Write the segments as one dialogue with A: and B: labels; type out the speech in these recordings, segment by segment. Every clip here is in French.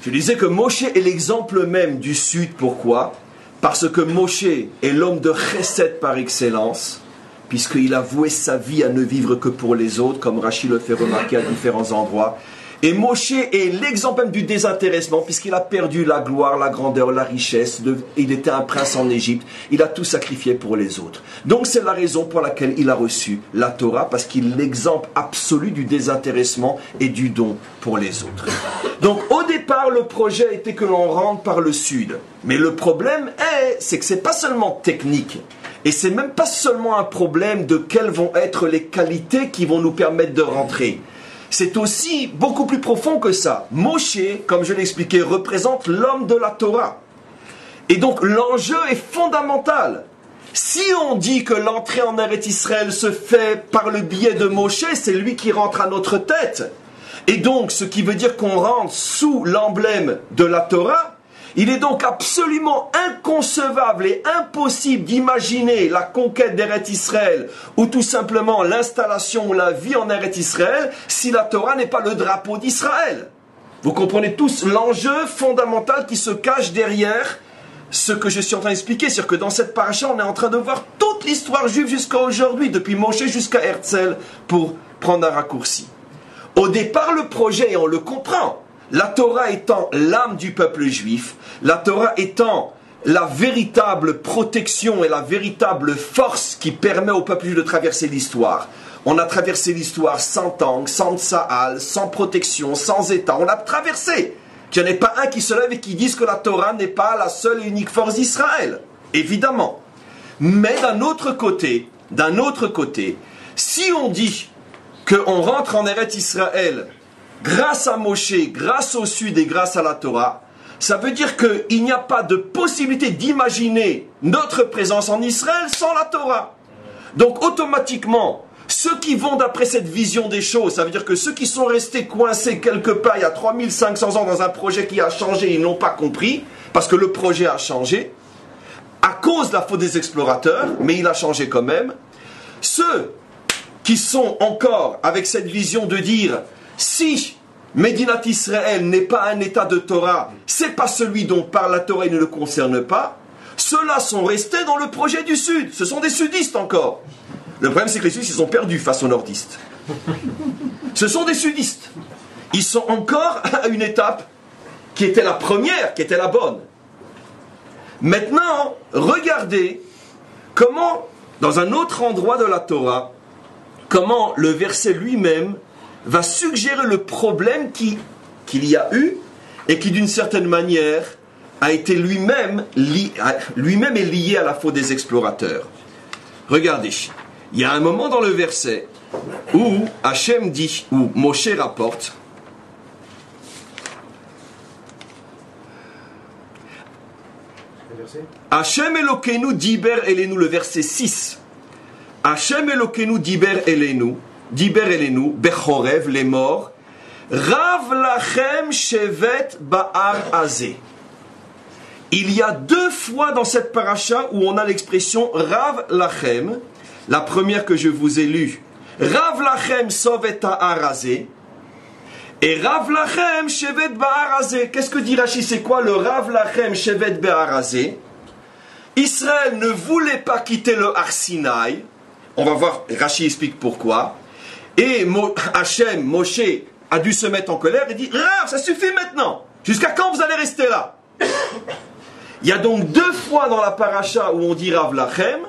A: Je disais que Moshe est l'exemple même du Sud. Pourquoi? Parce que Moshe est l'homme de chesed par excellence, puisqu'il a voué sa vie à ne vivre que pour les autres, comme Rachid le fait remarquer à différents endroits. Et Moshe est l'exemple même du désintéressement, puisqu'il a perdu la gloire, la grandeur, la richesse. Il était un prince en Égypte. Il a tout sacrifié pour les autres. Donc c'est la raison pour laquelle il a reçu la Torah, parce qu'il est l'exemple absolu du désintéressement et du don pour les autres. Donc au départ, le projet était que l'on rentre par le sud. Mais le problème c'est que c'est pas seulement technique. Et c'est même pas seulement un problème de quelles vont être les qualités qui vont nous permettre de rentrer. C'est aussi beaucoup plus profond que ça. Moshe, comme je l'ai expliqué, représente l'homme de la Torah. Et donc l'enjeu est fondamental. Si on dit que l'entrée en Eretz Israël se fait par le biais de Moshe, c'est lui qui rentre à notre tête. Et donc, ce qui veut dire qu'on rentre sous l'emblème de la Torah, il est donc absolument inconcevable et impossible d'imaginer la conquête d'Eretz Israël ou tout simplement l'installation ou la vie en Eretz Israël si la Torah n'est pas le drapeau d'Israël. Vous comprenez tous l'enjeu fondamental qui se cache derrière ce que je suis en train d'expliquer. C'est-à-dire que dans cette paracha, on est en train de voir toute l'histoire juive jusqu'à aujourd'hui, depuis Moshe jusqu'à Herzl, pour prendre un raccourci. Au départ, le projet, et on le comprend, la Torah étant l'âme du peuple juif, la Torah étant la véritable protection et la véritable force qui permet au peuple juif de traverser l'histoire. On a traversé l'histoire sans tank, sans tsahal, sans protection, sans État. On l'a traversé. Il n'y en a pas un qui se lève et qui dise que la Torah n'est pas la seule et unique force d'Israël. Évidemment. Mais d'un autre côté, si on dit qu'on rentre en Eretz Israël grâce à Moshe, grâce au Sud et grâce à la Torah, ça veut dire qu'il n'y a pas de possibilité d'imaginer notre présence en Israël sans la Torah. Donc automatiquement, ceux qui vont d'après cette vision des choses, ça veut dire que ceux qui sont restés coincés quelque part il y a 3500 ans dans un projet qui a changé, ils n'ont pas compris, parce que le projet a changé, à cause de la faute des explorateurs, mais il a changé quand même. Ceux qui sont encore avec cette vision de dire, si Médinat Israël n'est pas un état de Torah, c'est pas celui dont parle la Torah et ne le concerne pas, ceux-là sont restés dans le projet du Sud, ce sont des sudistes encore. Le problème c'est que les sudistes ils sont perdus face aux nordistes. Ce sont des sudistes. Ils sont encore à une étape qui était la première, qui était la bonne. Maintenant, regardez comment, dans un autre endroit de la Torah, comment le verset lui-même va suggérer le problème qu'il y a eu et qui d'une certaine manière a été lui-même est lié à la faute des explorateurs. Regardez, il y a un moment dans le verset où Hachem dit, où Moshe rapporte, Hachem Elokeinu diber elenu, le verset 6. Hachem Elokeinu diber elenu, Bechorev, les morts, Rav lachem shevet ba'ar azeh. Il y a deux fois dans cette paracha où on a l'expression Rav lachem. La première que je vous ai lue, Rav lachem sovet ha'ar azeh. Et Rav lachem shevet ba'ar azeh. Qu'est-ce que dit Rashi? C'est quoi le Rav lachem shevet ba'ar azeh? Israël ne voulait pas quitter le Har Sinaï. On va voir, Rashi explique pourquoi. Et Hachem, Moshe, a dû se mettre en colère et dit « Rav, ça suffit maintenant. Jusqu'à quand vous allez rester là ?» Il y a donc deux fois dans la paracha où on dit Rav lachem,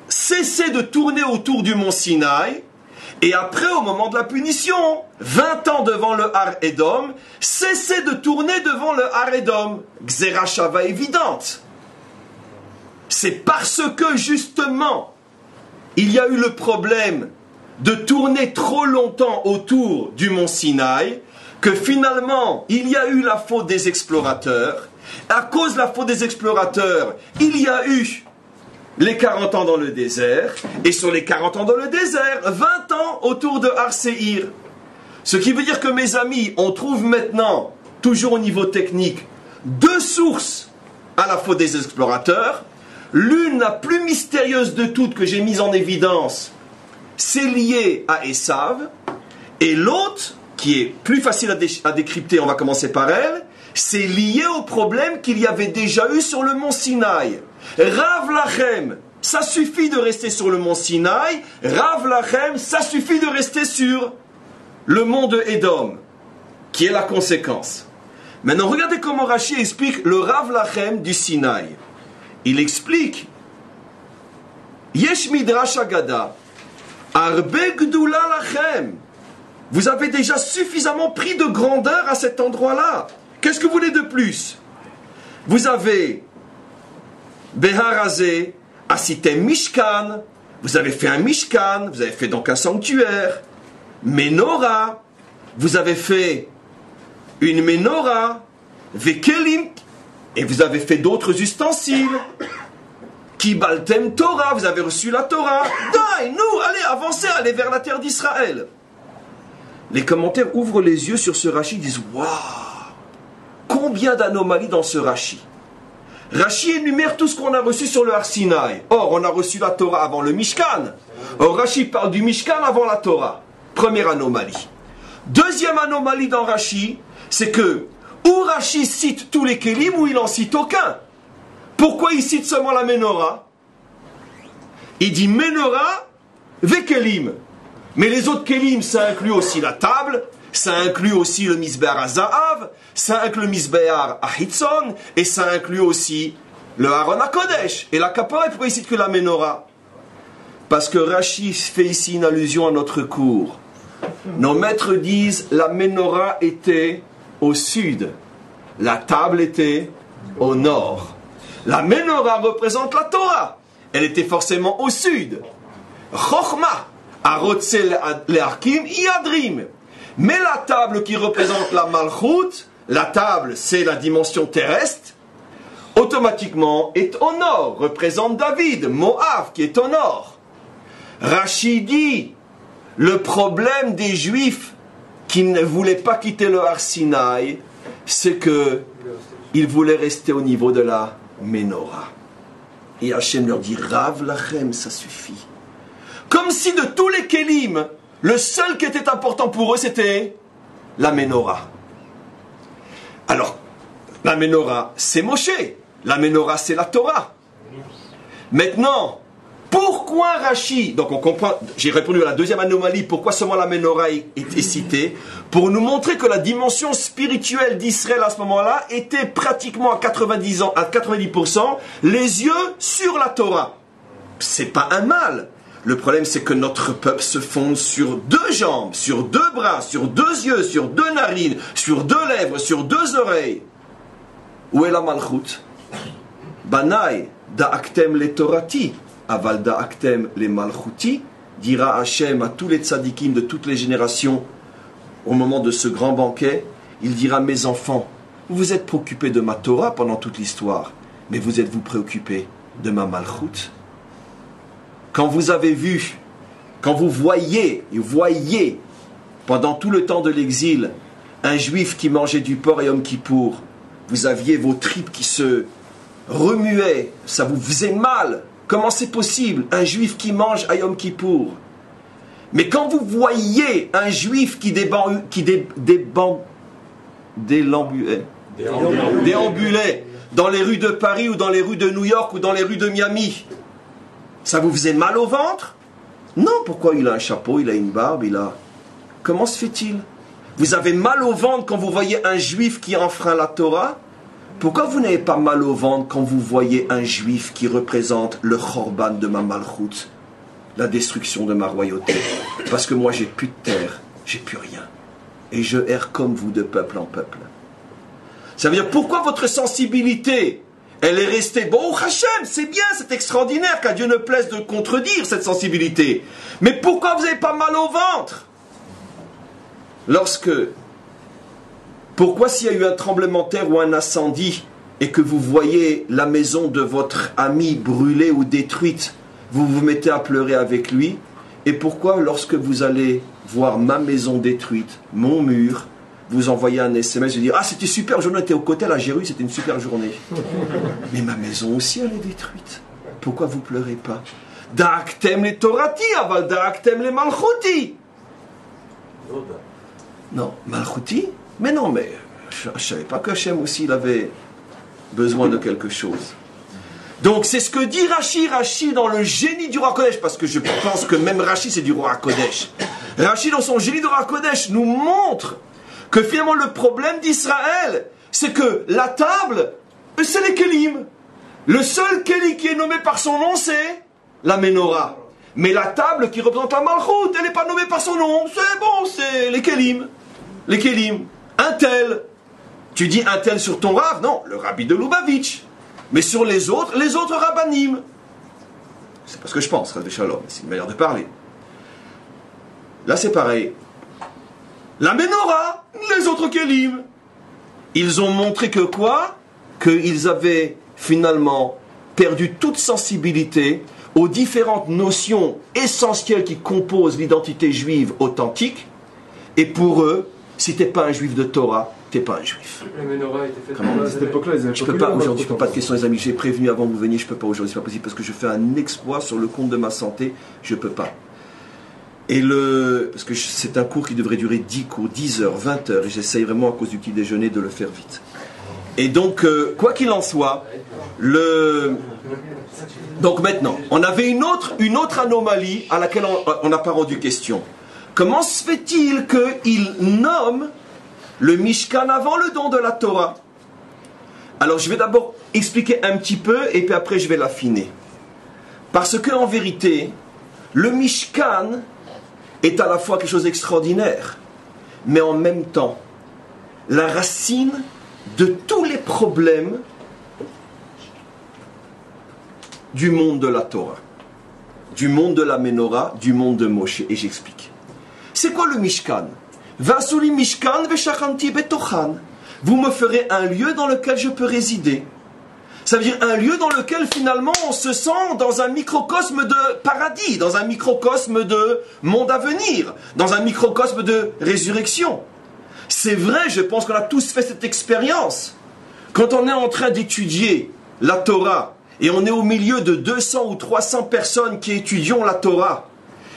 A: cessez de tourner autour du mont Sinaï, et après, au moment de la punition, 20 ans devant le Har Edom, cessez de tourner devant le Har Edom. Gzera Shava évidente. C'est parce que justement, il y a eu le problème de tourner trop longtemps autour du mont Sinaï, que finalement, il y a eu la faute des explorateurs. À cause de la faute des explorateurs, il y a eu les 40 ans dans le désert, et sur les 40 ans dans le désert, 20 ans autour de Har Seir. Ce qui veut dire que, mes amis, on trouve maintenant, toujours au niveau technique, deux sources à la faute des explorateurs. L'une, la plus mystérieuse de toutes, que j'ai mise en évidence, c'est lié à Esav, et l'autre, qui est plus facile à décrypter, on va commencer par elle, c'est lié au problème qu'il y avait déjà eu sur le mont Sinaï. Rav Lachem, ça suffit de rester sur le mont Sinaï. Rav Lachem, ça suffit de rester sur le mont de Édom, qui est la conséquence. Maintenant, regardez comment Rashi explique le Rav Lachem du Sinaï. Il explique Yesh Midrash Agada, Arbe Gdula Lachem. Vous avez déjà suffisamment pris de grandeur à cet endroit-là. Qu'est-ce que vous voulez de plus? Vous avez Beharazé, Asitem Mishkan, vous avez fait un Mishkan, vous avez fait donc un sanctuaire. Menorah, vous avez fait une Menorah, Vekelim, et vous avez fait d'autres ustensiles. Kibaltem Torah, vous avez reçu la Torah. Dai, nous, allez, avancez, allez vers la terre d'Israël. Les commentaires ouvrent les yeux sur ce Rashi, disent waouh, combien d'anomalies dans ce Rashi. Rashi énumère tout ce qu'on a reçu sur le Har Sinaï. Or, on a reçu la Torah avant le Mishkan. Or, Rashi parle du Mishkan avant la Torah. Première anomalie. Deuxième anomalie dans Rashi, c'est que ou Rashi cite tous les Kélim ou il n'en cite aucun. Pourquoi il cite seulement la Menorah? Il dit Menorah, Vekelim. Mais les autres Kélim, ça inclut aussi la table, ça inclut aussi le Misbéar HaZahav, ça inclut le Misbéar HaHitzon, et ça inclut aussi le Aaron HaKodesh. Et la Kapora, pourquoi il cite que la Menorah? Parce que Rashi fait ici une allusion à notre cours. Nos maîtres disent la Menorah était au sud, la table était au nord. La Menorah représente la Torah. Elle était forcément au sud. Chochma, Arotse le'arkim yadrim. Mais la table qui représente la Malchut, la table c'est la dimension terrestre, automatiquement est au nord, représente David, Moab qui est au nord. Rashi dit, le problème des Juifs qui ne voulaient pas quitter le Har Sinaï, c'est que ils voulaient rester au niveau de la Menorah. Et Hachem leur dit, Rav Lachem, ça suffit. Comme si de tous les Kélim, le seul qui était important pour eux, c'était la Menorah. Alors, la Menorah, c'est Moshe. La Menorah, c'est la Torah. Maintenant, pourquoi Rashi, donc on comprend, j'ai répondu à la deuxième anomalie, pourquoi seulement la Menorah est citée, pour nous montrer que la dimension spirituelle d'Israël à ce moment-là était pratiquement à 90%, les yeux sur la Torah. C'est pas un mal. Le problème, c'est que notre peuple se fonde sur deux jambes, sur deux bras, sur deux yeux, sur deux narines, sur deux lèvres, sur deux oreilles. Où est la Malchut? Banaï, da'aktem le Torati, aval da'aktem le Malchuti, dira Hachem à tous les tzadikim de toutes les générations au moment de ce grand banquet. Il dira, mes enfants, vous vous êtes préoccupés de ma Torah pendant toute l'histoire, mais vous êtes-vous préoccupés de ma Malchut? Quand vous avez vu, quand vous voyez pendant tout le temps de l'exil un juif qui mangeait du porc à Yom Kippour, vous aviez vos tripes qui se remuaient, ça vous faisait mal. Comment c'est possible, un juif qui mange à Yom Kippour? Mais quand vous voyez un juif qui déambulait dans les rues de Paris ou dans les rues de New York ou dans les rues de Miami, ça vous faisait mal au ventre? Non, pourquoi? Il a un chapeau, il a une barbe, Comment se fait-il? Vous avez mal au ventre quand vous voyez un juif qui enfreint la Torah? Pourquoi vous n'avez pas mal au ventre quand vous voyez un juif qui représente le Chorban de ma Malchut, la destruction de ma royauté? Parce que moi j'ai plus de terre, j'ai plus rien. Et je erre comme vous de peuple en peuple. Ça veut dire, pourquoi votre sensibilité, elle est restée, bon, Hachem, c'est bien, c'est extraordinaire, qu'à Dieu ne plaise de contredire cette sensibilité. Mais pourquoi vous n'avez pas mal au ventre? Pourquoi s'il y a eu un tremblement de terre ou un incendie et que vous voyez la maison de votre ami brûlée ou détruite, vous vous mettez à pleurer avec lui? Et pourquoi lorsque vous allez voir ma maison détruite, mon mur, vous envoyez un SMS et dire, ah, c'était super, journée, était au côté à la Jérusalem, c'était une super journée. Mais ma maison aussi, elle est détruite. Pourquoi vous pleurez pas? Da'aktem les Torati, aval da'aktem les Malchuti. Non, Malchuti? Mais non, mais je ne savais pas qu'Hachem aussi il avait besoin de quelque chose. Donc c'est ce que dit Rashi dans le génie du Roi Kodesh, parce que je pense que même Rashi c'est du Roi Kodesh. Rashi dans son génie du Roi Kodesh nous montre que finalement le problème d'Israël, c'est que la table, c'est les Kélim. Le seul Kéli qui est nommé par son nom, c'est la Ménorah. Mais la table qui représente la Malchut, elle n'est pas nommée par son nom. C'est bon, c'est les Kélim. Les Kélim. Un tel. Tu dis un tel sur ton Rav? Non, le Rabbi de Lubavitch. Mais sur les autres Rabbanim. C'est pas ce que je pense, Rabbi Shalom. C'est une manière de parler. Là, c'est pareil. La Ménorah, les autres Kélim. Ils ont montré que quoi? Qu'ils avaient finalement perdu toute sensibilité aux différentes notions essentielles qui composent l'identité juive authentique. Et pour eux, si t'es pas un juif de Torah, t'es pas un juif.
B: La Ménorah était faite
C: à cette époque-là, ils avaient
A: je peux pas aujourd'hui, je peux pas de questions les amis. J'ai prévenu avant que vous veniez, je peux pas aujourd'hui, c'est pas possible parce que je fais un exploit sur le compte de ma santé, je peux pas. Et parce que c'est un cours qui devrait durer 10 cours, 10 heures, 20 heures, et j'essaye vraiment à cause du petit déjeuner de le faire vite. Et donc, quoi qu'il en soit, donc maintenant, on avait une autre anomalie à laquelle on n'a pas rendu question. Comment se fait-il qu'il nomme le Mishkan avant le don de la Torah? Alors, je vais d'abord expliquer un petit peu, et puis après je vais l'affiner. Parce que en vérité, le Mishkan est à la fois quelque chose d'extraordinaire, mais en même temps, la racine de tous les problèmes du monde de la Torah, du monde de la Ménorah, du monde de Moshe. Et j'explique. C'est quoi le Mishkan? Vasuli Mishkan veshachanti betochan. Vous me ferez un lieu dans lequel je peux résider. Ça veut dire un lieu dans lequel finalement on se sent dans un microcosme de paradis, dans un microcosme de monde à venir, dans un microcosme de résurrection. C'est vrai, je pense qu'on a tous fait cette expérience. Quand on est en train d'étudier la Torah, et on est au milieu de 200 ou 300 personnes qui étudient la Torah,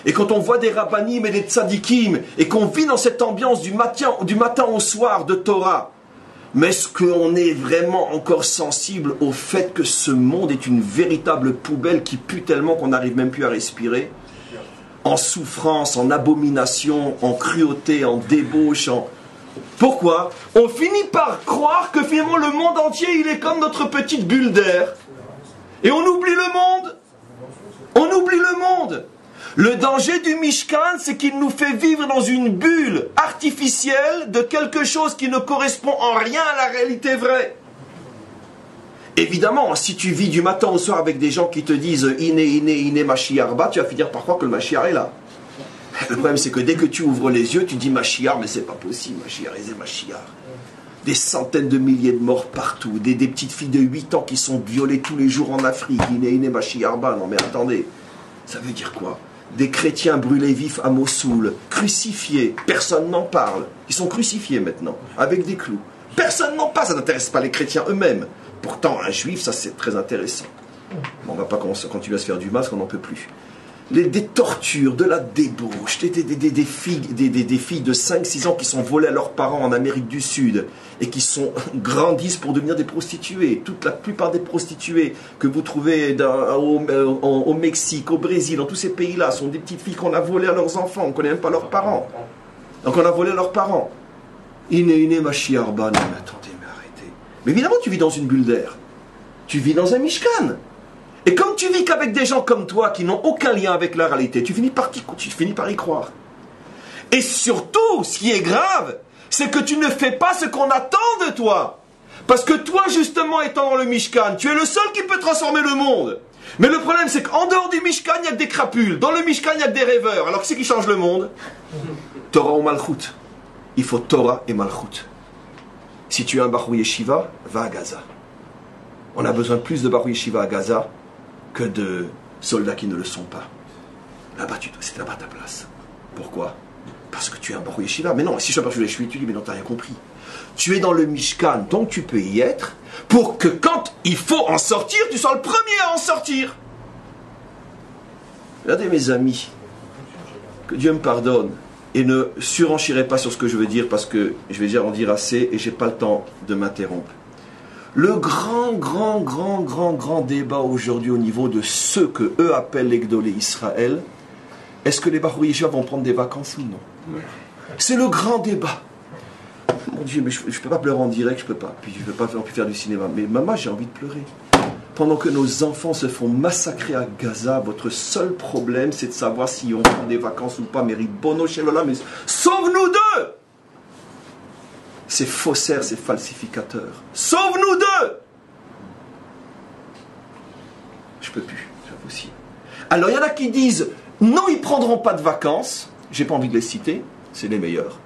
A: et quand on voit des rabbanim et des tzadikim, et qu'on vit dans cette ambiance du matin au soir de Torah, mais est-ce qu'on est vraiment encore sensible au fait que ce monde est une véritable poubelle qui pue tellement qu'on n'arrive même plus à respirer? En souffrance, en abomination, en cruauté, en débauche, Pourquoi? On finit par croire que finalement le monde entier, il est comme notre petite bulle d'air. Et on oublie le monde. On oublie le monde. Le danger du Mishkan, c'est qu'il nous fait vivre dans une bulle artificielle de quelque chose qui ne correspond en rien à la réalité vraie. Évidemment, si tu vis du matin au soir avec des gens qui te disent « Iné, Mashiach ba », tu vas finir par croire que le Mashiach est là. Le problème, c'est que dès que tu ouvres les yeux, tu dis « Mashiach », mais c'est pas possible, Mashiach, c'est Mashiach. Des centaines de milliers de morts partout, des petites filles de 8 ans qui sont violées tous les jours en Afrique, Iné, Mashiach ba », non mais attendez, ça veut dire quoi? Des chrétiens brûlés vifs à Mossoul, crucifiés, personne n'en parle. Ils sont crucifiés maintenant, avec des clous. Personne n'en parle, ça n'intéresse pas les chrétiens eux-mêmes. Pourtant, un juif, ça c'est très intéressant. Bon, on ne va pas continuer à se faire du masque, on n'en peut plus. Des tortures, de la débauche, des filles de 5-6 ans qui sont volées à leurs parents en Amérique du Sud et qui grandissent pour devenir des prostituées. La plupart des prostituées que vous trouvez au Mexique, au Brésil, dans tous ces pays-là, sont des petites filles qu'on a volées à leurs enfants, on ne connaît même pas leurs parents. Donc on a volé leurs parents. Iné, Mashiach ba, non mais attendez, mais arrêtez. Mais évidemment, tu vis dans une bulle d'air. Tu vis dans un Mishkan. Et comme tu vis qu'avec des gens comme toi qui n'ont aucun lien avec la réalité, tu finis par y croire. Et surtout, ce qui est grave, c'est que tu ne fais pas ce qu'on attend de toi. Parce que toi, justement, étant dans le Mishkan, tu es le seul qui peut transformer le monde. Mais le problème, c'est qu'en dehors du Mishkan, il n'y a que des crapules. Dans le Mishkan, il n'y a que des rêveurs. Alors, qui c'est qui change le monde? Torah ou Malchut. Il faut Torah et Malchut. Si tu es un Bahou Yeshiva, va à Gaza. On a besoin de plus de Bahou Yeshiva à Gaza que de soldats qui ne le sont pas. Là-bas, c'est là-bas ta place. Pourquoi? Parce que tu es un Bahou Yeshiva. Mais non, si je suis un Bahou Yeshiva, tu dis, mais non, t'as rien compris. Tu es dans le Mishkan, donc tu peux y être, pour que quand il faut en sortir, tu sois le premier à en sortir. Regardez mes amis, que Dieu me pardonne, et ne surenchirez pas sur ce que je veux dire parce que je vais déjà en dire assez et j'ai pas le temps de m'interrompre. Le grand débat aujourd'hui au niveau de ceux que eux appellent les Gdolé Israël, est-ce que les Bahou Yeshiva vont prendre des vacances ou non? C'est le grand débat. Mon Dieu, mais je ne peux pas pleurer en direct, je ne peux pas. Puis je ne peux pas faire du cinéma. Mais maman, j'ai envie de pleurer. Pendant que nos enfants se font massacrer à Gaza, votre seul problème, c'est de savoir si on prend des vacances ou pas. Mais Ribono Shel Olam, mais sauve-nous d'eux! Ces faussaires, ces falsificateurs. Sauve-nous d'eux! Je peux plus, j'avoue aussi. Alors il y en a qui disent, non, ils ne prendront pas de vacances. J'ai pas envie de les citer, c'est les meilleurs.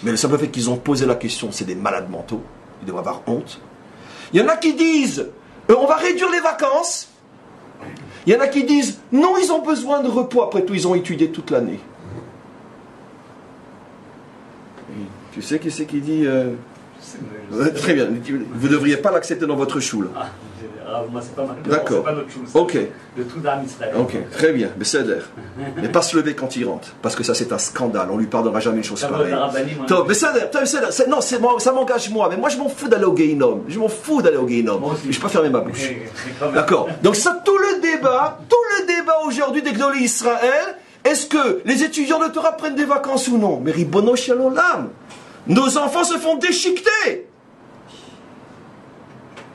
A: Mais le simple fait qu'ils ont posé la question, c'est des malades mentaux. Ils devraient avoir honte. Il y en a qui disent, on va réduire les vacances. Il y en a qui disent, non, ils ont besoin de repos. Après tout, ils ont étudié toute l'année. Tu sais qui c'est qui dit très bien, vous ne devriez pas l'accepter dans votre choule.
B: Moi, c'est pas ma...
A: D'accord.
B: C'est pas notre choule.
A: Ok.
B: De tout d'âme Israël.
A: Ok, très bien. Mais c'est l'air. Mais pas se lever quand il rentre. Parce que ça, c'est un scandale. On lui pardonnera jamais une chose pareille. Mais c'est l'air. Non, ça m'engage moi. Mais moi, je m'en fous d'aller au Guéhinom. Je m'en fous d'aller au Guéhinom. Je peux pas fermer ma bouche. D'accord. Donc, ça, tout le débat aujourd'hui des Gdolé Israël, est-ce que les étudiants de Torah prennent des vacances ou non? Mais Ribono Shel Olam. Nos enfants se font déchiqueter.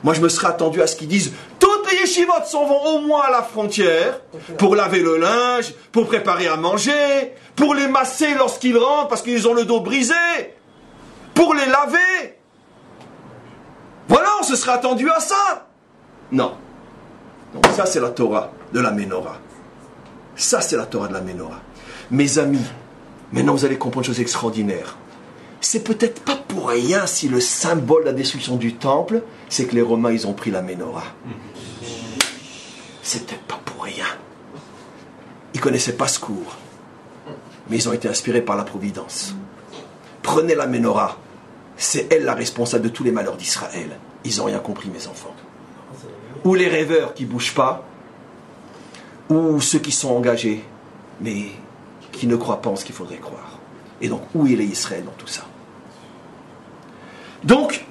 A: Moi, je me serais attendu à ce qu'ils disent toutes les yeshivot s'en vont au moins à la frontière pour laver le linge, pour préparer à manger, pour les masser lorsqu'ils rentrent parce qu'ils ont le dos brisé, pour les laver. Voilà, on se serait attendu à ça. Non. Donc ça, c'est la Torah de la Ménorah. Ça, c'est la Torah de la Ménorah. Mes amis, maintenant vous allez comprendre une chose extraordinaire. C'est peut-être pas pour rien si le symbole de la destruction du temple, c'est que les Romains, ils ont pris la Ménorah. C'est peut-être pas pour rien. Ils connaissaient pas ce cours. Mais ils ont été inspirés par la Providence. Prenez la Ménorah. C'est elle la responsable de tous les malheurs d'Israël. Ils n'ont rien compris, mes enfants. Ou les rêveurs qui ne bougent pas, ou ceux qui sont engagés, mais qui ne croient pas en ce qu'il faudrait croire. Et donc, où est Israël dans tout ça? Donc,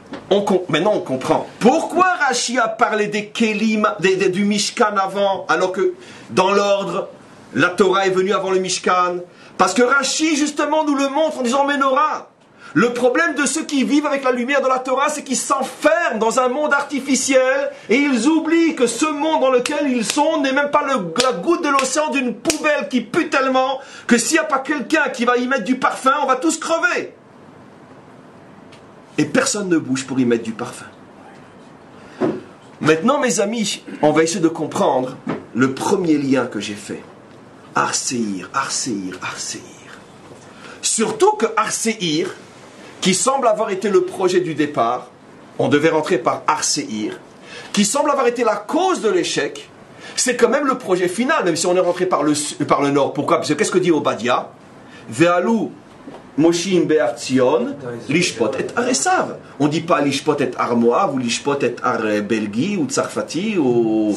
A: maintenant on comprend. Pourquoi Rashi a parlé des Kélim, du Mishkan avant, alors que dans l'ordre, la Torah est venue avant le Mishkan? Parce que Rashi, justement, nous le montre en disant Ménorah. Le problème de ceux qui vivent avec la lumière de la Torah, c'est qu'ils s'enferment dans un monde artificiel et ils oublient que ce monde dans lequel ils sont n'est même pas la goutte de l'océan d'une poubelle qui pue tellement que s'il n'y a pas quelqu'un qui va y mettre du parfum, on va tous crever. Et personne ne bouge pour y mettre du parfum. Maintenant, mes amis, on va essayer de comprendre le premier lien que j'ai fait. Arséir. Surtout que Arséir, qui semble avoir été le projet du départ, on devait rentrer par Arséir, qui semble avoir été la cause de l'échec, c'est quand même le projet final, même si on est rentré par le nord. Pourquoi? Parce que qu'est-ce que dit Obadiah? Ve'alu Moshim Be'ar Tzion, Lishpot et Aresav. On ne dit pas Lishpot et Ar Moav, ou Lishpot et Ar Belgi, ou Tsarfati, ou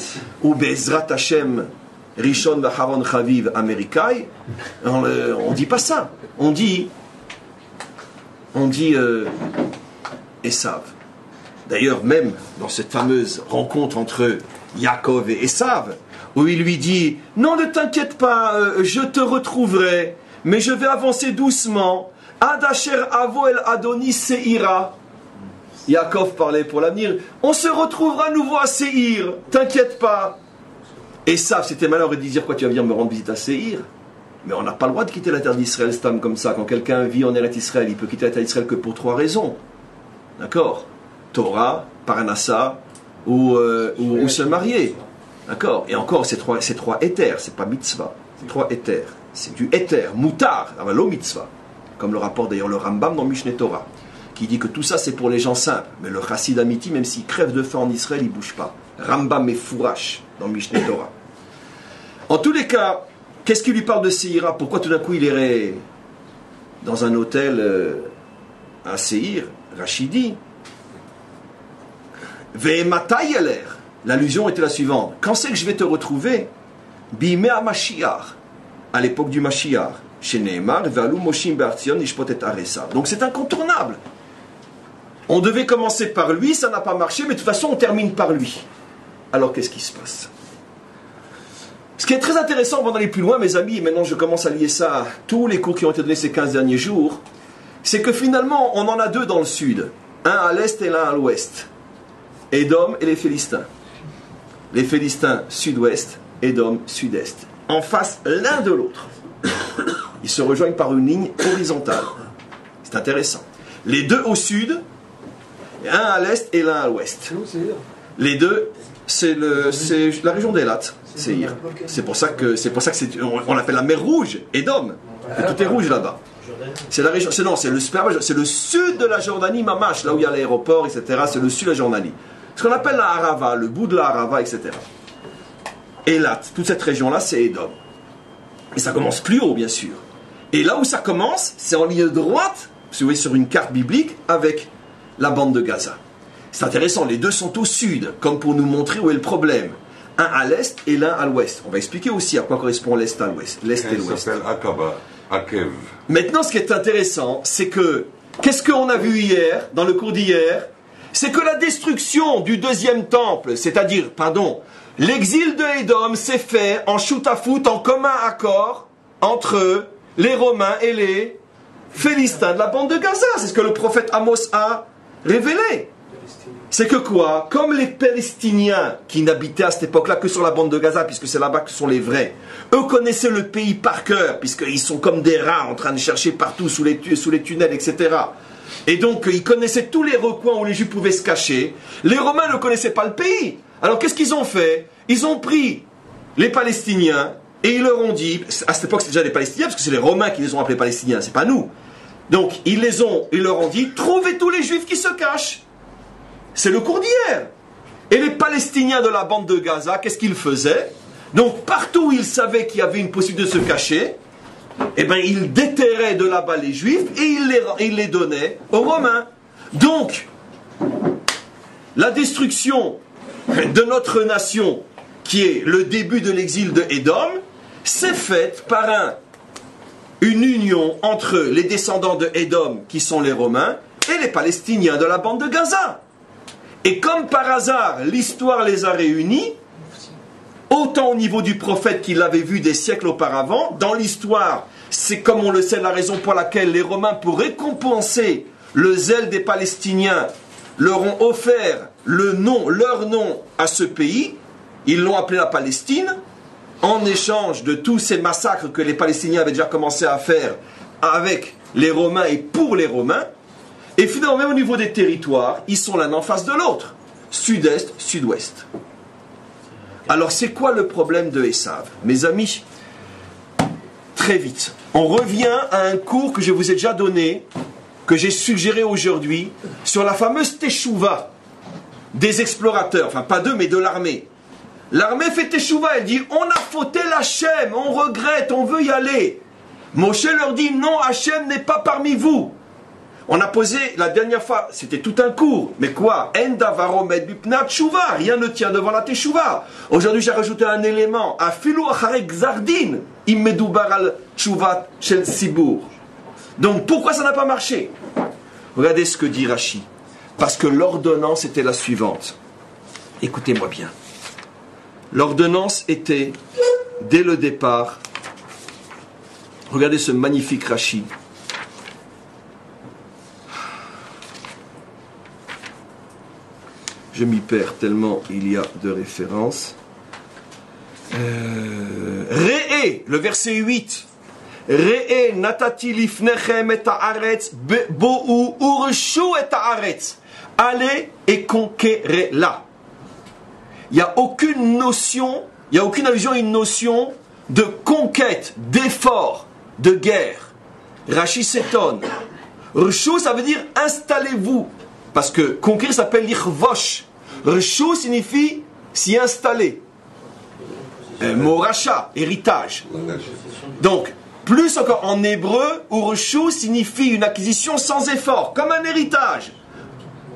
A: Be'ezrat Hashem Rishon Vaharon Chaviv Amerikai. On ne dit pas ça. On dit Esav. D'ailleurs, même dans cette fameuse rencontre entre Yaakov et Esav, où il lui dit « Non, ne t'inquiète pas, je te retrouverai, mais je vais avancer doucement. Ad asher avo el Adoni Seira. » Yaakov parlait pour l'avenir. « On se retrouvera à nouveau à Seir, t'inquiète pas. » Esav, c'était malin, aurait dit dire « Quoi, tu vas venir me rendre visite à Seir ?» Mais on n'a pas le droit de quitter la terre d'Israël, Stam, comme ça. Quand quelqu'un vit en Eretz Israël, il peut quitter la terre d'Israël que pour 3 raisons. D'accord? Torah, Paranassa ou se marier. D'accord? Et encore, c'est 3 éthers, c'est pas mitzvah. C'est 3 éthers. C'est du éther, moutar, avalo mitzvah. Comme le rapporte d'ailleurs le Rambam dans Mishneh Torah, qui dit que tout ça c'est pour les gens simples. Mais le chassid amiti, même s'il crève de faim en Israël, il ne bouge pas. Rambam et fourrache dans Mishneh Torah. En tous les cas, qu'est-ce qui lui parle de Seira? Pourquoi tout d'un coup il irait dans un hôtel à Seir? Rachidi. Ve'ematayeler. L'allusion était la suivante. Quand c'est que je vais te retrouver? Bimea Mashiach. À l'époque du Mashiach. chez Nehemar, Ve'alu Moshim Be'artzion Nishpot et Aresa. Donc c'est incontournable. On devait commencer par lui, ça n'a pas marché, mais de toute façon on termine par lui. Alors qu'est-ce qui se passe? Ce qui est très intéressant, avant d'aller plus loin, mes amis, et maintenant je commence à lier ça à tous les cours qui ont été donnés ces 15 derniers jours, c'est que finalement on en a deux dans le sud, un à l'est et l'un à l'ouest. Édom et les Philistins. Les Philistins sud-ouest, Édom sud-est. En face l'un de l'autre. Ils se rejoignent par une ligne horizontale. C'est intéressant. Les deux au sud, un à l'est et l'un à l'ouest. Les deux, c'est la région d'Elat, Seir. C'est pour ça que on l'appelle la mer Rouge, Édom. Tout est rouge là-bas. C'est la région, c'est le sud de la Jordanie, Mamash, là où il y a l'aéroport, etc. C'est le sud de la Jordanie. Ce qu'on appelle la Harava, le bout de la Harava, etc. Elat, toute cette région-là, c'est Édom. Et ça commence plus haut, bien sûr. Et là où ça commence, c'est en ligne droite, si vous voyez sur une carte biblique, avec la bande de Gaza. C'est intéressant, les deux sont au sud, comme pour nous montrer où est le problème. Un à l'est et l'un à l'ouest. On va expliquer aussi à quoi correspond l'est à l'ouest. L'est et l'ouest.
C: Ça s'appelle Akaba, Akev.
A: Maintenant, ce qui est intéressant, c'est que, qu'est-ce qu'on a vu hier, dans le cours d'hier? C'est que la destruction du deuxième temple, c'est-à-dire, l'exil de Édom s'est fait en shoot-à-foot, en commun accord, entre les Romains et les Philistins de la bande de Gaza. C'est ce que le prophète Amos a révélé. C'est que quoi? Comme les Palestiniens qui n'habitaient à cette époque-là que sur la bande de Gaza, puisque c'est là-bas que sont les vrais, eux connaissaient le pays par cœur, puisqu'ils sont comme des rats en train de chercher partout sous les tunnels, etc. Et donc ils connaissaient tous les recoins où les Juifs pouvaient se cacher. Les Romains ne connaissaient pas le pays. Alors qu'est-ce qu'ils ont fait? Ils ont pris les Palestiniens et ils leur ont dit, à cette époque c'était déjà des Palestiniens, parce que c'est les Romains qui les ont appelés Palestiniens, c'est pas nous. Donc ils leur ont dit, trouvez tous les Juifs qui se cachent. C'est le cours d'hier. Et les Palestiniens de la bande de Gaza, qu'est-ce qu'ils faisaient? Donc partout où ils savaient qu'il y avait une possibilité de se cacher, eh bien ils déterraient de là-bas les Juifs et ils les donnaient aux Romains. Donc, la destruction de notre nation, qui est le début de l'exil de Édom, s'est faite par une union entre les descendants de Édom, qui sont les Romains, et les Palestiniens de la bande de Gaza. Et comme par hasard, l'histoire les a réunis, autant au niveau du prophète qui l'avait vu des siècles auparavant, dans l'histoire, c'est comme on le sait la raison pour laquelle les Romains, pour récompenser le zèle des Palestiniens, leur ont offert leur nom à ce pays, ils l'ont appelé la Palestine, en échange de tous ces massacres que les Palestiniens avaient déjà commencé à faire avec les Romains et pour les Romains. Et finalement, même au niveau des territoires, ils sont l'un en face de l'autre. Sud-est, sud-ouest. Alors, c'est quoi le problème de Esav? Mes amis, très vite, on revient à un cours que je vous ai déjà donné, que j'ai suggéré aujourd'hui, sur la fameuse Teshuvah des explorateurs. Enfin, pas d'eux, mais de l'armée. L'armée fait Teshuvah, elle dit, on a fauté l'Hachem, on regrette, on veut y aller. Moshe leur dit, non, Hachem n'est pas parmi vous. On a posé, la dernière fois, c'était tout un cours. Mais quoi? Rien ne tient devant la teshuva. Aujourd'hui, j'ai rajouté un élément. Afilu acharei gzardin, im medubar al teshuvat shel sibur. Donc, pourquoi ça n'a pas marché? Regardez ce que dit Rashi. Parce que l'ordonnance était la suivante. Écoutez-moi bien. L'ordonnance était, dès le départ, regardez ce magnifique Rashi. Je m'y perds tellement il y a de références. Re'e, le verset 8. Re'e natati lifnechem et haaretz bo'u urshu et haaretz. Allez et conquérez-la. Il n'y a aucune notion, il n'y a aucune allusion à une notion de conquête, d'effort, de guerre. Rashi s'étonne. Urshu, ça veut dire installez-vous. Parce que conquérir s'appelle l'irvosh. Reshu signifie s'y installer. Moracha, héritage. Donc, plus encore en hébreu, Urshu signifie une acquisition sans effort, comme un héritage.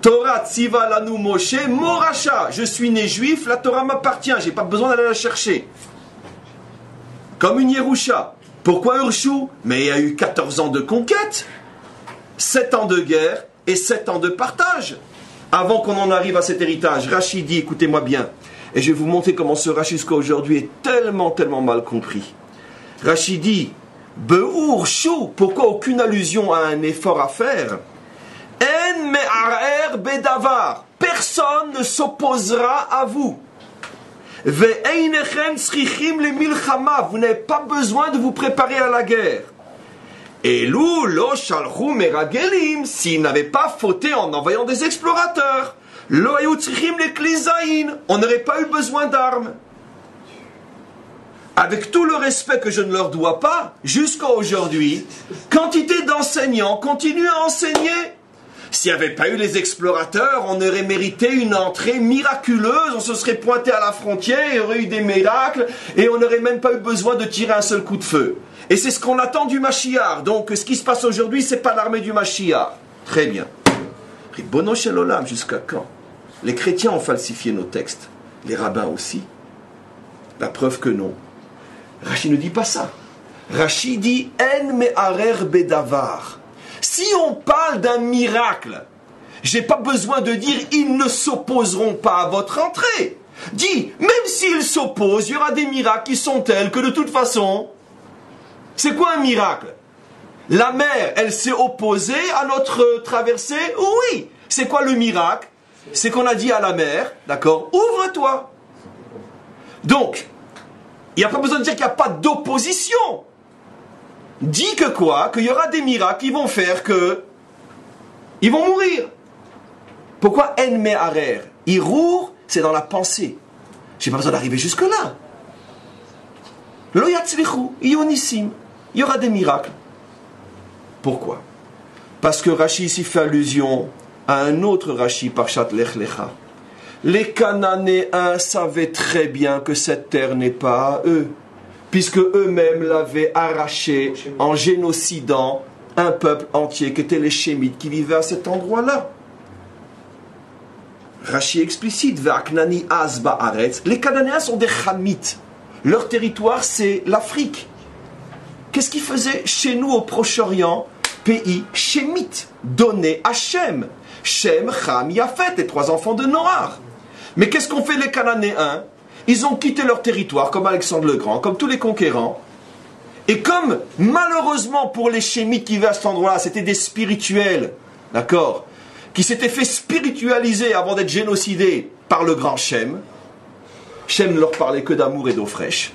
A: Torah tziva lanu Moshe, Moracha. Je suis né juif, la Torah m'appartient, j'ai pas besoin d'aller la chercher. Comme une Yerusha. Pourquoi Urshou? Mais il y a eu 14 ans de conquête, 7 ans de guerre et 7 ans de partage. Avant qu'on en arrive à cet héritage, Rashi dit, écoutez-moi bien, et je vais vous montrer comment ce Rashi jusqu'à aujourd'hui est tellement mal compris. Rashi dit, Beur Shou, pourquoi aucune allusion à un effort à faire? En me'arer bedavar, personne ne s'opposera à vous. Ve'einechem tzrichim le milchama, vous n'avez pas besoin de vous préparer à la guerre. Elou lo shalchu meragelim, s'ils n'avaient pas fauté en envoyant des explorateurs. Lo hayu tzrichim le klizaïn, on n'aurait pas eu besoin d'armes. Avec tout le respect que je ne leur dois pas, jusqu'à aujourd'hui, quantité d'enseignants continuent à enseigner. S'il n'y avait pas eu les explorateurs, on aurait mérité une entrée miraculeuse, on se serait pointé à la frontière, il y aurait eu des miracles, et on n'aurait même pas eu besoin de tirer un seul coup de feu. Et c'est ce qu'on attend du Mashiach. Donc ce qui se passe aujourd'hui, ce n'est pas l'armée du Mashiach. Très bien. Ribono shel olam, jusqu'à quand? Les chrétiens ont falsifié nos textes, les rabbins aussi. La preuve que non. Rashi ne dit pas ça. Rashi dit En me'arer bedavar. Si on parle d'un miracle, j'ai pas besoin de dire ils ne s'opposeront pas à votre entrée. Dis, même s'ils s'opposent, il y aura des miracles qui sont tels que de toute façon, c'est quoi un miracle? La mer, elle s'est opposée à notre traversée? Oui. C'est quoi le miracle? C'est qu'on a dit à la mer, d'accord, ouvre-toi. Donc, il n'y a pas besoin de dire qu'il n'y a pas d'opposition. Dis que quoi? Qu'il y aura des miracles qui vont faire que ils vont mourir. Pourquoi en me'arer? Irour, c'est dans la pensée. J'ai pas besoin d'arriver jusque-là. Lo yatzlichu, ionissim. Il y aura des miracles. Pourquoi? Parce que Rashi ici fait allusion à un autre Rashi, Parshat Lech Lecha. Les Cananéens savaient très bien que cette terre n'est pas à eux, puisque eux-mêmes l'avaient arrachée en génocidant un peuple entier qui était les Shémites qui vivaient à cet endroit-là. Rashi explicite, Ve'aknani az ba'aretz. Les Cananéens sont des Chamites. Leur territoire, c'est l'Afrique. Qu'est-ce qu'ils faisaient chez nous au Proche-Orient? Pays Shémite, donné à Shem. Shem, Ham, Yafet, les 3 enfants de Noach. Mais qu'est-ce qu'ont fait les Cananéens? Ils ont quitté leur territoire, comme Alexandre le Grand, comme tous les conquérants. Et comme, malheureusement pour les Shémites qui vivaient à cet endroit-là, c'était des spirituels, d'accord, qui s'étaient fait spiritualiser avant d'être génocidés par le grand Shem. Shem ne leur parlait que d'amour et d'eau fraîche,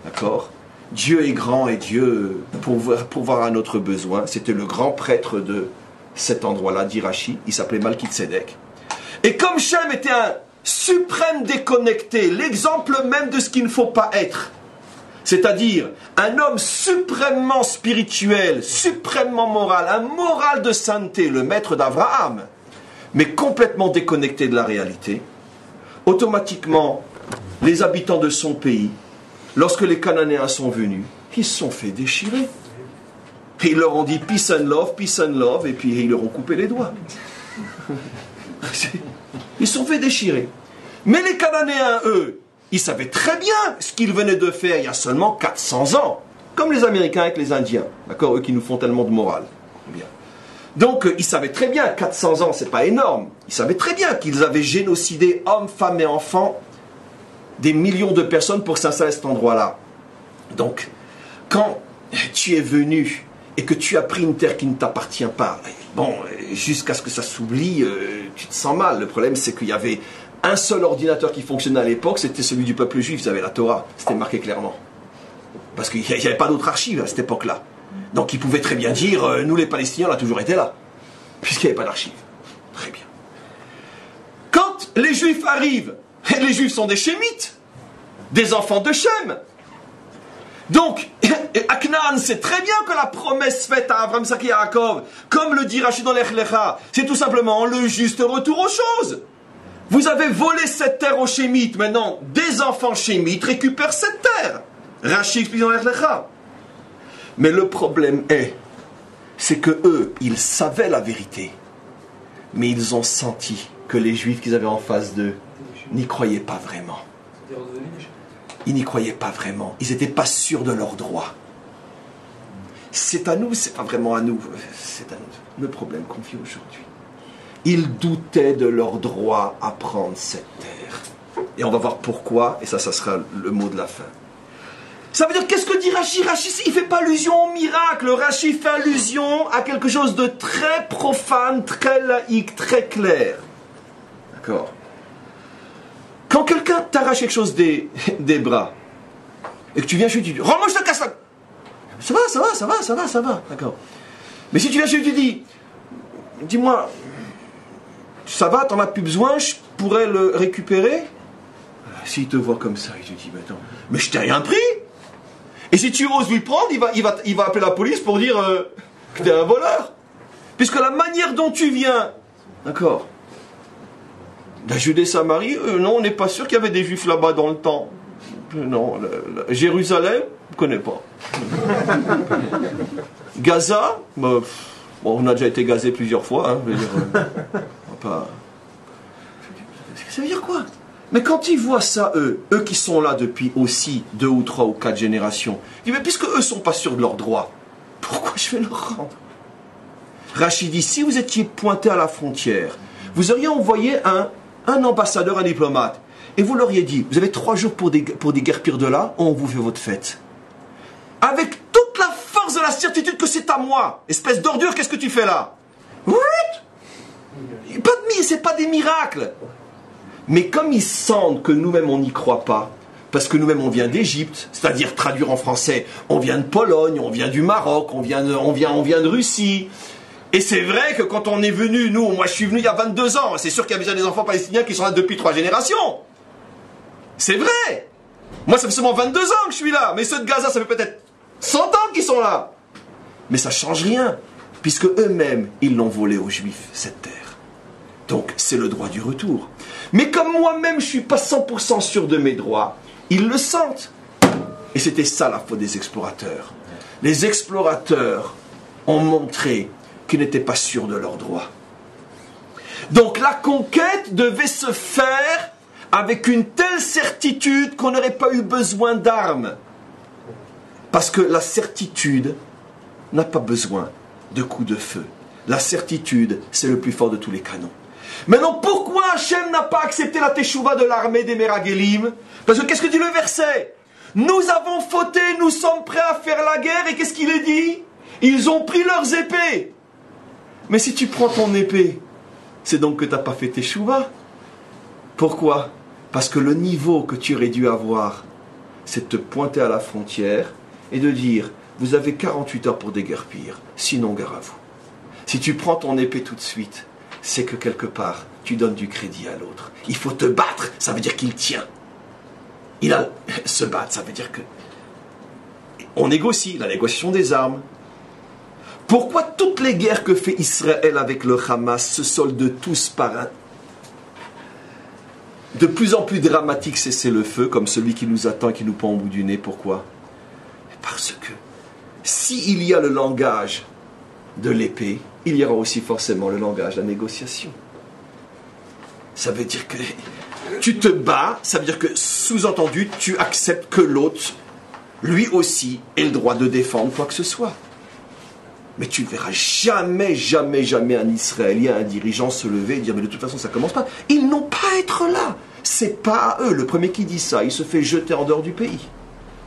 A: d'accord. Dieu est grand et Dieu pourvoir à notre besoin. C'était le grand prêtre de cet endroit-là, dit Rashi. Il s'appelait Malkitsédek. Et comme Shem était un suprême déconnecté, l'exemple même de ce qu'il ne faut pas être, c'est-à-dire un homme suprêmement spirituel, suprêmement moral, un moral de sainteté, le maître d'Abraham, mais complètement déconnecté de la réalité, automatiquement, les habitants de son pays, lorsque les Cananéens sont venus, ils se sont fait déchirer. Et ils leur ont dit peace and love, et puis ils leur ont coupé les doigts. Ils se sont fait déchirer. Mais les Cananéens, eux, ils savaient très bien ce qu'ils venaient de faire il y a seulement 400 ans. Comme les Américains avec les Indiens. D'accord, eux qui nous font tellement de morale. Bien. Donc, ils savaient très bien, 400 ans, c'est pas énorme. Ils savaient très bien qu'ils avaient génocidé hommes, femmes et enfants, des millions de personnes pour s'installer à cet endroit-là. Donc, quand tu es venu et que tu as pris une terre qui ne t'appartient pas, bon, jusqu'à ce que ça s'oublie, tu te sens mal. Le problème, c'est qu'il y avait un seul ordinateur qui fonctionnait à l'époque, c'était celui du peuple juif, ils avaient la Torah, c'était marqué clairement. Parce qu'il n'y avait pas d'autres archives à cette époque-là. Donc ils pouvaient très bien dire, nous les Palestiniens, on a toujours été là, puisqu'il n'y avait pas d'archives. Très bien. Quand les Juifs arrivent, et les Juifs sont des Shémites, des enfants de Shem. Donc, à Canaan, c'est très bien que la promesse faite à Abraham, Isaac et Yaakov, comme le dit Rashi dans l'Ech Lecha, c'est tout simplement le juste retour aux choses. Vous avez volé cette terre aux Shémites, maintenant, des enfants Shémites récupèrent cette terre. Rashi explique dans l'Ech Lecha. Mais le problème c'est que eux, ils savaient la vérité, mais ils ont senti que les Juifs qu'ils avaient en face d'eux n'y croyaient pas vraiment. Ils n'y croyaient pas vraiment. Ils n'étaient pas sûrs de leurs droits. c'est à nous, c'est pas vraiment à nous, c'est à nous. Le problème qu'on vit aujourd'hui. Ils doutaient de leur droit à prendre cette terre. Et on va voir pourquoi, et ça sera le mot de la fin. Ça veut dire, qu'est-ce que dit Rashi? Rashi, il ne fait pas allusion au miracle. Rashi fait allusion à quelque chose de très profane, très laïque, très clair. D'accord? Quand quelqu'un t'arrache quelque chose des bras, et que tu viens chez lui, tu dis, rends-moi, je te casse la... Ça va. D'accord. Mais si tu viens chez lui, tu dis, dis-moi, ça va, t'en as plus besoin, je pourrais le récupérer? S'il te voit comme ça, il te dit, mais attends, mais je t'ai rien pris. Et si tu oses lui le prendre, il va appeler la police pour dire que t'es un voleur. Puisque la manière dont tu viens, d'accord, la Judée-Samarie, non, on n'est pas sûr qu'il y avait des Juifs là-bas dans le temps. Non, Jérusalem, je ne connais pas. Gaza, bon, on a déjà été gazé plusieurs fois. Hein, je veux dire, ça veut dire quoi? Mais quand ils voient ça, eux qui sont là depuis aussi 2 ou 3 ou 4 générations, ils disent, mais puisque eux ne sont pas sûrs de leurs droits, pourquoi je vais leur rendre? Rachid dit, si vous étiez pointé à la frontière, vous auriez envoyé un ambassadeur, un diplomate, et vous leur auriez dit, vous avez 3 jours pour déguerpir de là, on vous fait votre fête. Avec toute la force de la certitude que c'est à moi, espèce d'ordure, qu'est-ce que tu fais là? C'est pas des miracles. Mais comme ils sentent que nous-mêmes on n'y croit pas, parce que nous-mêmes on vient d'Égypte, c'est-à-dire traduire en français, on vient de Pologne, on vient du Maroc, on vient de Russie. Et c'est vrai que quand on est venu, moi je suis venu il y a 22 ans, c'est sûr qu'il y a déjà des enfants palestiniens qui sont là depuis 3 générations. C'est vrai. Moi ça fait seulement 22 ans que je suis là, mais ceux de Gaza ça fait peut-être 100 ans qu'ils sont là. Mais ça change rien, puisque eux-mêmes ils l'ont volé aux Juifs, cette terre. Donc c'est le droit du retour. Mais comme moi-même je ne suis pas 100% sûr de mes droits, ils le sentent. Et c'était ça la faute des explorateurs. Les explorateurs ont montré qu'ils n'étaient pas sûrs de leurs droits. Donc la conquête devait se faire avec une telle certitude qu'on n'aurait pas eu besoin d'armes. Parce que la certitude n'a pas besoin de coups de feu. La certitude, c'est le plus fort de tous les canons. Maintenant, pourquoi Hachem n'a pas accepté la teshuva de l'armée des Meragélim? Parce que qu'est-ce que dit le verset? Nous avons fauté, nous sommes prêts à faire la guerre, et qu'est-ce qu'il est dit? Ils ont pris leurs épées. Mais si tu prends ton épée, c'est donc que tu n'as pas fait teshuva. Pourquoi? Parce que le niveau que tu aurais dû avoir, c'est de te pointer à la frontière et de dire, vous avez 48 heures pour déguerpir, sinon gare à vous. Si tu prends ton épée tout de suite, c'est que quelque part, tu donnes du crédit à l'autre. Il faut te battre, ça veut dire qu'il tient. Se battre, ça veut dire que... On négocie, la négociation des armes. Pourquoi toutes les guerres que fait Israël avec le Hamas se soldent tous par un... De plus en plus dramatique cessez-le-feu, comme celui qui nous attend et qui nous pend au bout du nez. Pourquoi? Parce que s'il y a le langage de l'épée, il y aura aussi forcément le langage de la négociation. Ça veut dire que tu te bats, ça veut dire que, sous-entendu, tu acceptes que l'autre, lui aussi, ait le droit de défendre quoi que ce soit. Mais tu ne verras jamais un Israélien, un dirigeant se lever et dire, mais de toute façon ça ne commence pas. Ils n'ont pas à être là. C'est pas à eux. Le premier qui dit ça, il se fait jeter en dehors du pays.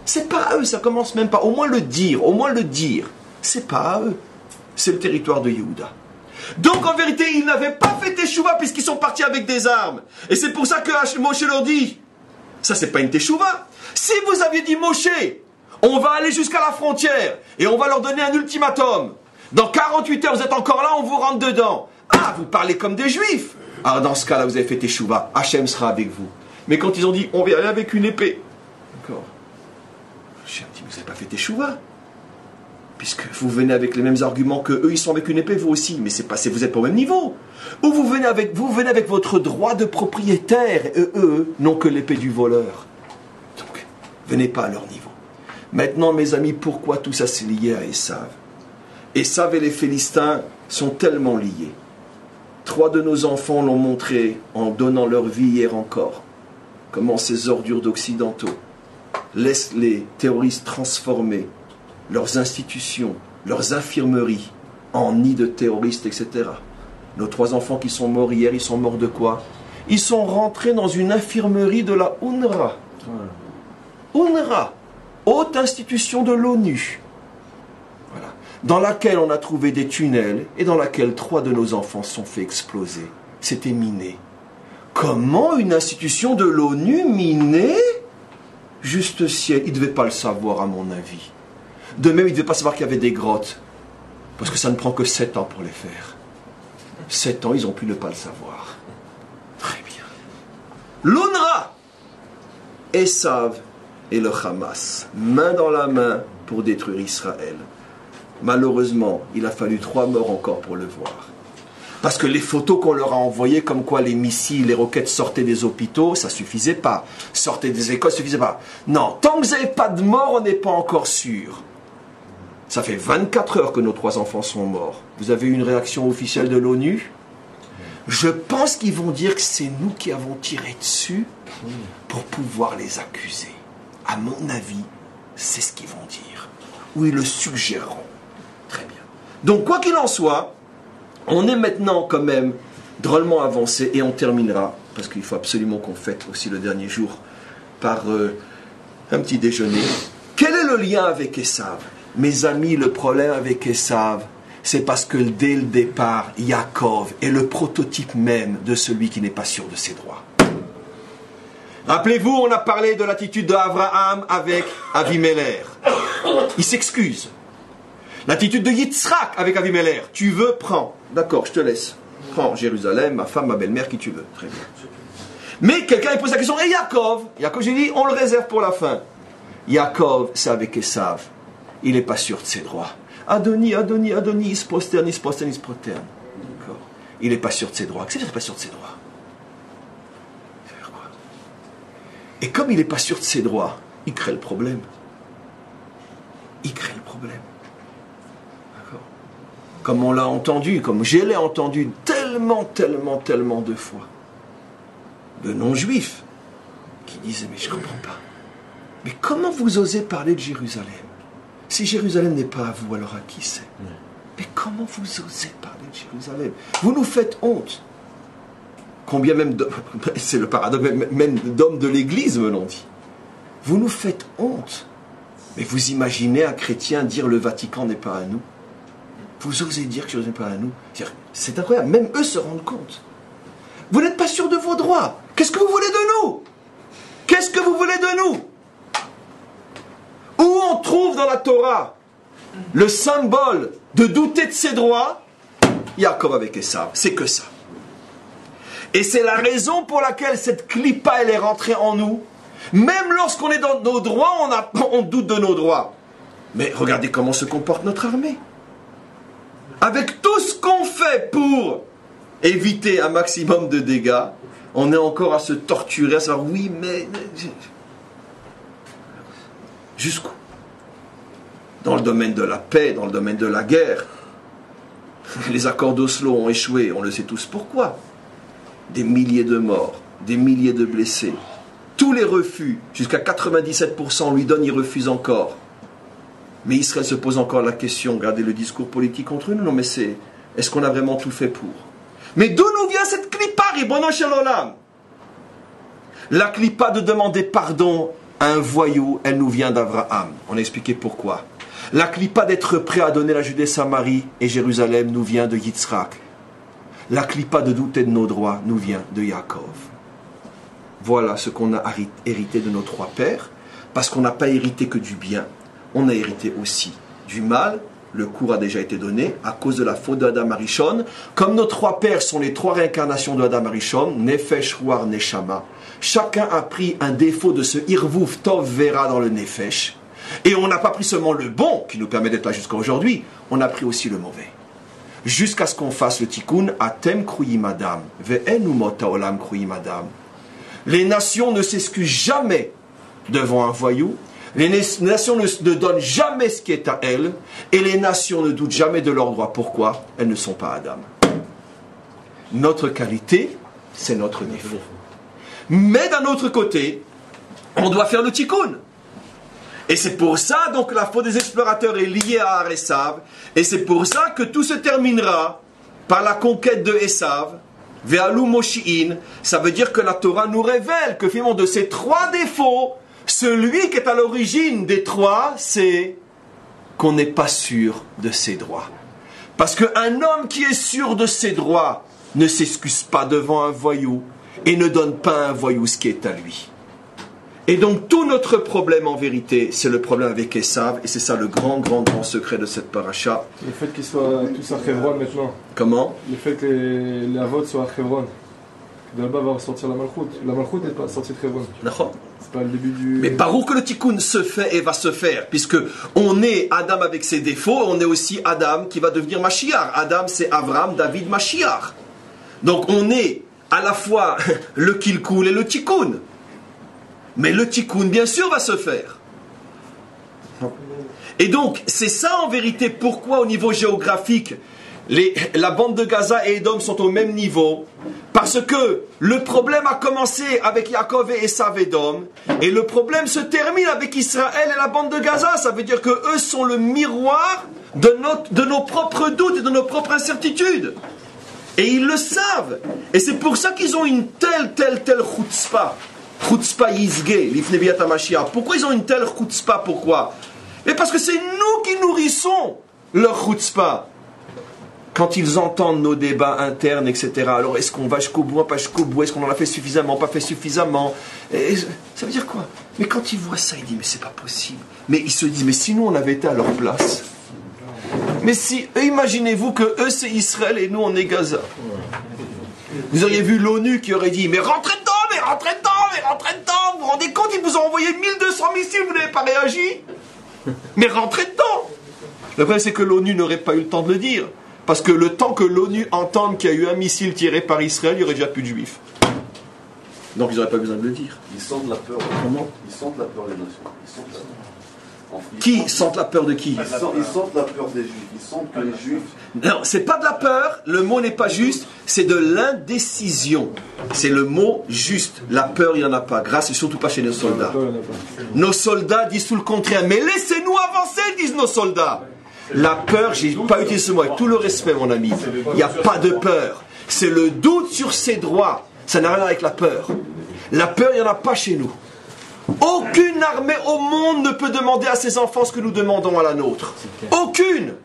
A: C'est pas à eux, ça commence même pas. Au moins le dire. C'est pas à eux. C'est le territoire de Yehuda. Donc en vérité, ils n'avaient pas fait teshuva puisqu'ils sont partis avec des armes. Et c'est pour ça que Moshe leur dit, ça c'est pas une teshuva. Si vous aviez dit Moshe, on va aller jusqu'à la frontière et on va leur donner un ultimatum. Dans 48 heures, vous êtes encore là, on vous rentre dedans. Ah, vous parlez comme des juifs. Ah, dans ce cas-là, vous avez fait teshuva. Hachem sera avec vous. Mais quand ils ont dit, on va y aller avec une épée. D'accord. Hachem dit, vous n'avez pas fait teshuva. Puisque vous venez avec les mêmes arguments que eux, ils sont avec une épée, vous aussi. Mais c'est pas, vous n'êtes pas au même niveau. Ou vous venez avec votre droit de propriétaire. Et eux n'ont que l'épée du voleur. Donc, venez pas à leur niveau. Maintenant, mes amis, pourquoi tout ça c'est lié à Esav? Esav et les Philistins sont tellement liés. 3 de nos enfants l'ont montré en donnant leur vie hier encore. Comment ces ordures d'occidentaux laissent les terroristes transformer leurs institutions, leurs infirmeries en nid de terroristes, etc. Nos 3 enfants qui sont morts hier, ils sont morts de quoi? Ils sont rentrés dans une infirmerie de la UNRWA. UNRWA, haute institution de l'ONU, voilà, dans laquelle on a trouvé des tunnels et dans laquelle 3 de nos enfants se sont fait exploser. C'était miné. Comment une institution de l'ONU minée? Juste ciel, ils ne devaient pas le savoir à mon avis. De même, ils ne devaient pas savoir qu'il y avait des grottes. Parce que ça ne prend que 7 ans pour les faire. 7 ans, ils ont pu ne pas le savoir. Très bien. L'UNRWA, Esav et le Hamas, main dans la main pour détruire Israël. Malheureusement, il a fallu 3 morts encore pour le voir. Parce que les photos qu'on leur a envoyées, comme quoi les missiles, les roquettes sortaient des hôpitaux, ça ne suffisait pas. Sortaient des écoles, ça ne suffisait pas. Non, tant que vous n'avez pas de mort, on n'est pas encore sûr. Ça fait 24 heures que nos 3 enfants sont morts. Vous avez eu une réaction officielle de l'ONU? Je pense qu'ils vont dire que c'est nous qui avons tiré dessus pour pouvoir les accuser. À mon avis, c'est ce qu'ils vont dire. Ou ils le suggéreront. Très bien. Donc, quoi qu'il en soit, on est maintenant quand même drôlement avancé et on terminera, parce qu'il faut absolument qu'on fête aussi le dernier jour, par un petit déjeuner. Quel est le lien avec Esav? Mes amis, le problème avec Esav, c'est parce que dès le départ, Yaakov est le prototype même de celui qui n'est pas sûr de ses droits. Rappelez-vous, on a parlé de l'attitude d'Abraham avec Avimelech. Il s'excuse. L'attitude de Yitzhak avec Avimelech. Tu veux, prends. D'accord, je te laisse. Prends Jérusalem, ma femme, ma belle-mère, qui tu veux. Très bien. Mais quelqu'un pose la question, et Yaakov? Yaakov, j'ai dit, on le réserve pour la fin. Yaakov, c'est avec Esav. Il n'est pas sûr de ses droits. Adoni, il se prosterne. D'accord. Il n'est pas sûr de ses droits. Qu'est-ce qu'il n'est pas sûr de ses droits? Et comme il n'est pas sûr de ses droits, il crée le problème. D'accord. Comme on l'a entendu, comme je l'ai entendu tellement de fois, de non-juifs qui disaient, mais je ne comprends pas. Mais comment vous osez parler de Jérusalem? Si Jérusalem n'est pas à vous, alors à qui c'est? Mais comment vous osez parler de Jérusalem? Vous nous faites honte. Combien même d'hommes, c'est le paradoxe, même d'hommes de l'Église me l'ont dit. Vous nous faites honte. Mais vous imaginez un chrétien dire le Vatican n'est pas à nous? Vous osez dire que Jérusalem n'est pas à nous? C'est incroyable, même eux se rendent compte. Vous n'êtes pas sûr de vos droits. Qu'est-ce que vous voulez de nous? Qu'est-ce que vous voulez de nous? Où on trouve dans la Torah le symbole de douter de ses droits? Yaakov avec Esav, c'est que ça. Et c'est la raison pour laquelle cette clipa, elle est rentrée en nous. Même lorsqu'on est dans nos droits, on doute de nos droits. Mais regardez comment se comporte notre armée. Avec tout ce qu'on fait pour éviter un maximum de dégâts, on est encore à se torturer, à savoir, oui, mais... Jusqu'où? Dans le domaine de la paix, dans le domaine de la guerre. Les accords d'Oslo ont échoué, on le sait tous pourquoi. Des milliers de morts, des milliers de blessés. Tous les refus, jusqu'à 97%, on lui donne, il refuse encore. Mais Israël se pose encore la question, regardez le discours politique entre nous, non mais est-ce qu'on a vraiment tout fait pour? Mais d'où nous vient cette clipa, Ribono shel olam? La clipa de demander pardon à un voyou, elle nous vient d'Abraham. On a expliqué pourquoi. La clipa d'être prêt à donner la Judée-Samarie et Jérusalem nous vient de Yitzhak. La clipa de douter de nos droits nous vient de Yaakov. Voilà ce qu'on a hérité de nos 3 pères, parce qu'on n'a pas hérité que du bien, on a hérité aussi du mal. Le cours a déjà été donné à cause de la faute de Adam Arishon. Comme nos 3 pères sont les 3 réincarnations de Adam Arishon, Nefesh, Ruach, Neshama, chacun a pris un défaut de ce Irvouf Tov Vera dans le Nefesh. Et on n'a pas pris seulement le bon, qui nous permet d'être là jusqu'à aujourd'hui, on a pris aussi le mauvais. Jusqu'à ce qu'on fasse le tikkun, Atem Kruyim Adam, Ve'enu Mota Olam Kruyim Adam. Les nations ne s'excusent jamais devant un voyou, les nations ne donnent jamais ce qui est à elles, et les nations ne doutent jamais de leurs droits. Pourquoi? Elles ne sont pas Adam. Notre qualité, c'est notre défaut. Mais d'un autre côté, on doit faire le tikkun. Et c'est pour ça, donc, la faute des explorateurs est liée à Esav. Et c'est pour ça que tout se terminera par la conquête de Esav. Ve'alu Moshi'in. Ça veut dire que la Torah nous révèle que finalement de ces trois défauts, celui qui est à l'origine des trois, c'est qu'on n'est pas sûr de ses droits. Parce qu'un homme qui est sûr de ses droits ne s'excuse pas devant un voyou et ne donne pas à un voyou ce qui est à lui. Et donc tout notre problème en vérité, c'est le problème avec Esav, et c'est ça le grand secret de cette paracha.
C: Le fait qu'ils soient tous à Hebron maintenant.
A: Comment?
C: Le fait que les Avot soient à Hebron. De là-bas va sortir la Malchout. La Malchout n'est pas sortie de Hebron.
A: D'accord.
C: C'est pas le début du...
A: Mais baruch que le tikkun se fait et va se faire, puisque on est Adam avec ses défauts, on est aussi Adam qui va devenir Mashiach. Adam c'est Avram, David, Mashiach. Donc on est à la fois le kilkul et le tikkun. Mais le tikkun, bien sûr, va se faire. Et donc, c'est ça en vérité pourquoi au niveau géographique, la bande de Gaza et Édom sont au même niveau. Parce que le problème a commencé avec Yaakov et Esav Édom, et le problème se termine avec Israël et la bande de Gaza. Ça veut dire que eux sont le miroir de nos propres doutes et de nos propres incertitudes. Et ils le savent. Et c'est pour ça qu'ils ont une telle chutzpah. Chutzpah Yizge, l'Ifnei Biyat HaMashiach. Pourquoi ils ont une telle chutzpah? Pourquoi? Et parce que c'est nous qui nourrissons leur chutzpah. Quand ils entendent nos débats internes, etc. Alors, est-ce qu'on va jusqu'au bout, pas jusqu'au bout? Est-ce qu'on en a fait suffisamment, pas fait suffisamment? Et ça veut dire quoi? Mais quand ils voient ça, ils disent, mais c'est pas possible. Mais ils se disent, mais si nous, on avait été à leur place. Mais si, imaginez-vous que eux, c'est Israël et nous, on est Gaza. Vous auriez vu l'ONU qui aurait dit, mais rentrez dedans, mais rentrez dedans, mais rentrez dedans. Vous vous rendez compte, ils vous ont envoyé 1200 missiles, vous n'avez pas réagi. Mais rentrez dedans. Le problème, c'est que l'ONU n'aurait pas eu le temps de le dire. Parce que le temps que l'ONU entende qu'il y a eu un missile tiré par Israël, il n'y aurait déjà plus de juifs. Donc ils n'auraient pas besoin de le dire.
D: Ils sentent la peur.
A: Comment?
D: Ils sentent la peur des nations. Ils sentent la peur.
A: Qui sentent la peur de qui?
D: Ils sentent la peur des juifs. Ils sentent que les juifs...
A: Non, c'est pas de la peur, le mot n'est pas juste, c'est de l'indécision. C'est le mot juste. La peur, il n'y en a pas. Grâce et surtout pas chez nos soldats. Nos soldats disent tout le contraire. Mais laissez-nous avancer, disent nos soldats. La peur, j'ai pas utilisé ce mot avec tout le respect, mon ami. Il n'y a pas de peur. C'est le doute sur ses droits. Ça n'a rien à voir avec la peur. La peur, il n'y en a pas chez nous. Aucune armée au monde ne peut demander à ses enfants ce que nous demandons à la nôtre. Aucune.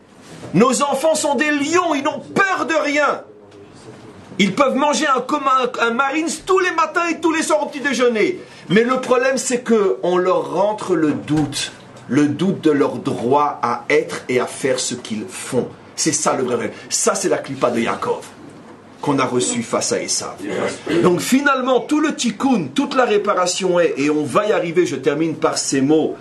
A: Nos enfants sont des lions, ils n'ont peur de rien. Ils peuvent manger un Marines tous les matins et tous les soirs au petit déjeuner. Mais le problème, c'est qu'on leur rentre le doute de leur droit à être et à faire ce qu'ils font. C'est ça le vrai problème. Ça, c'est la clipa de Yaakov qu'on a reçue face à Esav. Donc finalement, tout le tikkun, toute la réparation est, et on va y arriver, je termine par ces mots,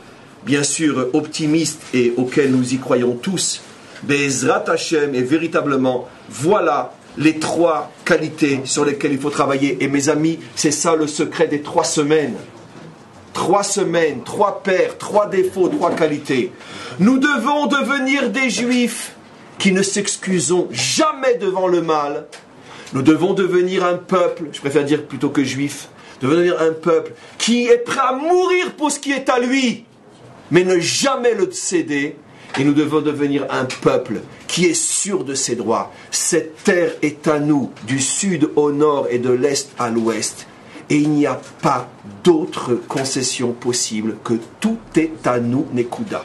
A: bien sûr optimistes et auxquels nous y croyons tous, Be'ezrat Hashem, et véritablement, voilà les trois qualités sur lesquelles il faut travailler. Et mes amis, c'est ça le secret des 3 semaines. 3 semaines, 3 paires, 3 défauts, 3 qualités. Nous devons devenir des juifs qui ne s'excusons jamais devant le mal. Nous devons devenir un peuple, je préfère dire plutôt que juif, devenir un peuple qui est prêt à mourir pour ce qui est à lui, mais ne jamais le céder. Et nous devons devenir un peuple qui est sûr de ses droits. Cette terre est à nous, du sud au nord et de l'est à l'ouest. Et il n'y a pas d'autre concession possible que tout est à nous, Nekuda.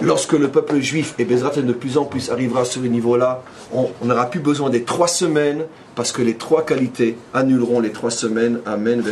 A: Lorsque le peuple juif et Bezrat de plus en plus arrivera à ce niveau-là, on n'aura plus besoin des 3 semaines, parce que les 3 qualités annuleront les 3 semaines. Amen.